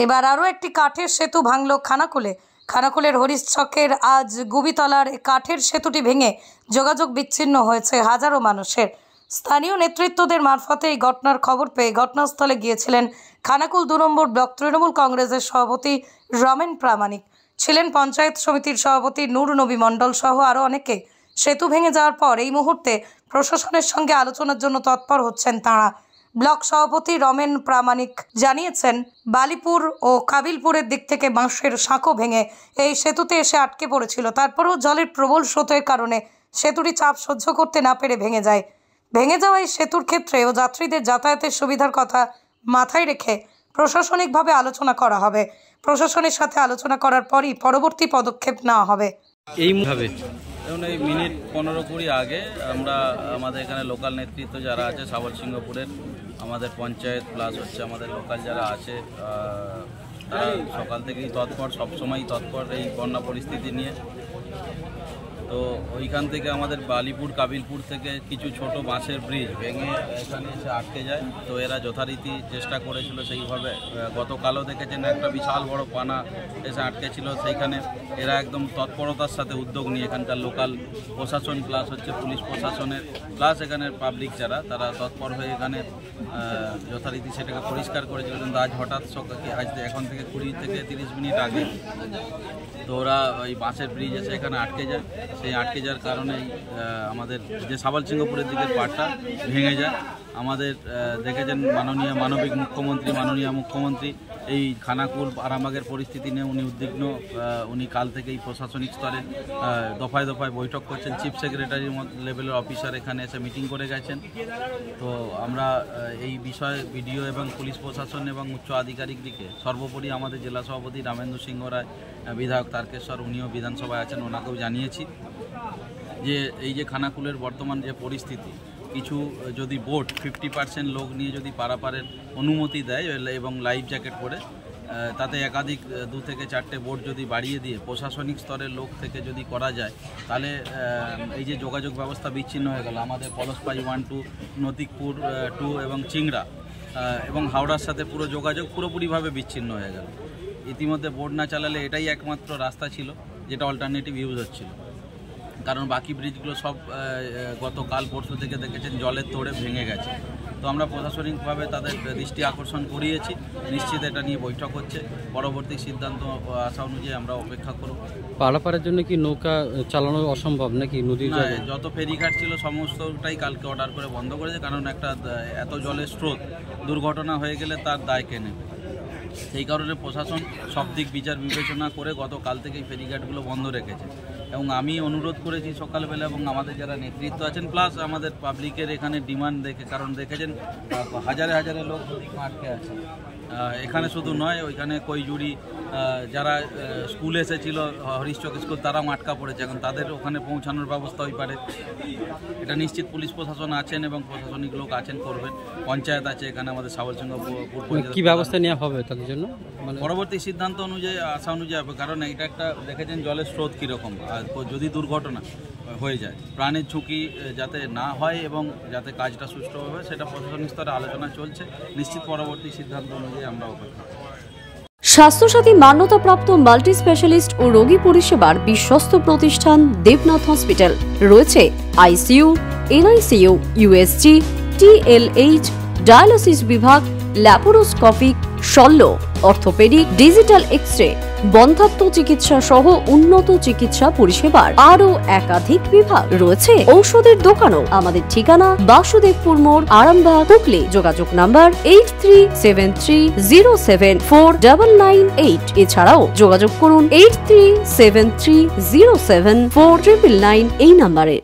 এবার আরও একটি কাঠের সেতু ভাঙল খানাকুলে। খানাকুলের হরিশচকের আজ গুবিতলার কাঠের সেতুটি ভেঙে যোগাযোগ বিচ্ছিন্ন হয়েছে হাজারো মানুষের। স্থানীয় নেতৃত্বদের মারফতে এই ঘটনার খবর পেয়ে ঘটনাস্থলে গিয়েছিলেন খানাকুল 2 নম্বর ব্লক তৃণমূল কংগ্রেসের সভাপতি রমেন প্রামাণিক, ছিলেন পঞ্চায়েত সমিতির সভাপতি নূর নবী মণ্ডল সহ আরও অনেকে। সেতু ভেঙে যাওয়ার পর এই মুহূর্তে প্রশাসনের সঙ্গে আলোচনার জন্য তৎপর হচ্ছেন তাঁরা। ব্লক সভাপতি রমেন প্রামাণিক জানিয়েছেন, বালিপুর ও কাবিলপুরের দিক থেকে বাঁশের সাঁকো ভেঙে এই সেতুতে এসে আটকে পড়েছিল। তারপরেও জলের প্রবল স্রোতের কারণে সেতুটি চাপ সহ্য করতে না পেরে ভেঙে যায়। ভেঙে যাওয়া এই সেতুর ক্ষেত্রে ও যাত্রীদের যাতায়াতের সুবিধার কথা মাথায় রেখে প্রশাসনিকভাবে আলোচনা করা হবে। প্রশাসনের সাথে আলোচনা করার পরই পরবর্তী পদক্ষেপ নেওয়া হবে। এইভাবে যেমন এই মিনিট 15-20 আগে আমরা আমাদের এখানে লোকাল নেতৃত্ব যারা আছে সাবলসিংহপুরের, আমাদের পঞ্চায়েত প্লাস হচ্ছে আমাদের লোকাল যারা আছে, তারা সকাল থেকেই তৎপর, সবসময়ই তৎপর এই বন্যা পরিস্থিতি নিয়ে। তো ওইখান থেকে আমাদের বালিপুর কাবিলপুর থেকে কিছু ছোট বাঁশের ব্রিজ ভেঙে এখানে এসে আটকে যায়। তো এরা যথারীতি চেষ্টা করেছিল সেইভাবে। গতকালও দেখেছেন একটা বিশাল বড় পানা এসে আটকে ছিল, সেইখানে এরা একদম তৎপরতার সাথে উদ্যোগ নিয়ে এখানকার লোকাল প্রশাসন প্লাস হচ্ছে পুলিশ প্রশাসনের প্লাস এখানের পাবলিক যারা, তারা তৎপর হয়ে এখানে যথারীতি সেটাকে পরিষ্কার করেছিল। কিন্তু আজ হঠাৎ আজ এখন থেকে 20 থেকে 30 মিনিট আগে তো ওরা ওই বাঁশের ব্রিজ এসে এখানে আটকে যায়। সেই আটকে যাওয়ার কারণেই আমাদের যে সাবলসিংহপুরের দিকের পাড়টা ভেঙে যায়। আমাদের দেখেছেন মাননীয় মুখ্যমন্ত্রী এই খানাকুল আরামবাগের পরিস্থিতি নিয়ে উনি উদ্বিগ্ন। উনি কাল থেকেই প্রশাসনিক স্তরে দফায় দফায় বৈঠক করছেন। চিফ সেক্রেটারির লেভেলের অফিসার এখানে এসে মিটিং করে গেছেন। তো আমরা এই বিষয়ে বিডিও এবং পুলিশ প্রশাসন এবং উচ্চ আধিকারিক দিকে সর্বোপরি আমাদের জেলা সভাপতি রামেন্দ্র সিংহ রায়, বিধায়ক তারকেশ্বর, উনিও বিধানসভায় আছেন, ওনাকেও জানিয়েছি যে এই যে খানাকুলের বর্তমান যে পরিস্থিতি, কিছু যদি বোট 50% লোক নিয়ে যদি পারাপারের অনুমতি দেয় এবং লাইফ জ্যাকেট পরে, তাতে একাধিক 2 থেকে 4টে বোট যদি বাড়িয়ে দিয়ে প্রশাসনিক স্তরের লোক থেকে যদি করা যায়, তাহলে এই যে যোগাযোগ ব্যবস্থা বিচ্ছিন্ন হয়ে গেল, আমাদের পলসপাই 1-2, নতিকপুর 2 এবং চিংড়া এবং হাওড়ার সাথে পুরো যোগাযোগ পুরোপুরিভাবে বিচ্ছিন্ন হয়ে গেল। ইতিমধ্যে বোট না চালালে এটাই একমাত্র রাস্তা ছিল যেটা অল্টারনেটিভ ইউজ হচ্ছিল, কারণ বাকি ব্রিজগুলো সব গতকাল পরশু থেকে দেখেছেন জলের তোড়ে ভেঙে গেছে। তো আমরা প্রশাসনিকভাবে তাদের দৃষ্টি আকর্ষণ করিয়েছি। নিশ্চিত এটা নিয়ে বৈঠক হচ্ছে, পরবর্তী সিদ্ধান্ত আশা অনুযায়ী আমরা অপেক্ষা করব। পারাপারের জন্য কি নৌকা চালানো অসম্ভব নাকি? নদীর যত ফেরিঘাট ছিল সমস্তটাই কালকে অর্ডার করে বন্ধ করেছে, কারণ একটা এত জলের স্রোত, দুর্ঘটনা হয়ে গেলে তার দায় কে নেবে? সেই কারণে প্রশাসন সব দিক বিচার বিবেচনা করে গতকাল থেকেই ফেরিঘাটগুলো বন্ধ রেখেছে। এবং আমি অনুরোধ করেছি সকালবেলা, এবং আমাদের যারা নেতৃত্ব আছেন প্লাস আমাদের পাবলিকের এখানে ডিমান্ড দেখে, কারণ দেখেছেন হাজারে হাজারে লোক আটকে আছে এখানে, শুধু নয় ওইখানে কৈজুড়ি যারা স্কুল এসেছিল, হরিশচক স্কুল, তারাও আটকা পড়েছে। এখন তাদের ওখানে পৌঁছানোর ব্যবস্থা হয়ে পারে, এটা নিশ্চিত পুলিশ প্রশাসন আছেন এবং প্রশাসনিক লোক আছেন, করবেন। পঞ্চায়েত আছে এখানে আমাদের সাবলসিংহপুর। কি ব্যবস্থা নেওয়া হবে তাদের জন্য? পরবর্তী সিদ্ধান্ত অনুযায়ী আশা অনুযায়ী হবে, কারণ এটা একটা দেখেছেন জলের স্রোত কীরকম, আর যদি দুর্ঘটনা হয়ে যায়, প্রাণের ঝুঁকি যাতে না হয় এবং যাতে কাজটা সুষ্ঠুভাবে হয়, সেটা প্রশাসনিক স্তরে আলোচনা চলছে। নিশ্চিত পরবর্তী সিদ্ধান্ত অনুযায়ী আমরা অপেক্ষা। স্বাস্থ্যসাথী মান্যতাপ্রাপ্ত মাল্টি স্পেশালিস্ট ও রোগী পরিষেবার বিশ্বস্ত প্রতিষ্ঠান দেবনাথ হসপিটাল। রয়েছে ICU, NICU, USG, TLH, dialysis বিভাগ, ল্যাপারোস্কোপিক, শল্য, অর্থোপেডিক, ডিজিটাল এক্স-রে, বন্ধ্যাত্ব চিকিৎসা সহ উন্নত চিকিৎসা পরিষেবার আরও একাধিক বিভাগ রয়েছে। ঔষধের দোকানও। আমাদের ঠিকানা বাসুদেবপুর মোড়, আরামবাগ, হুগলি। যোগাযোগ নাম্বার 8373074998। এছাড়াও যোগাযোগ করুন 8373074999 এই নাম্বারে।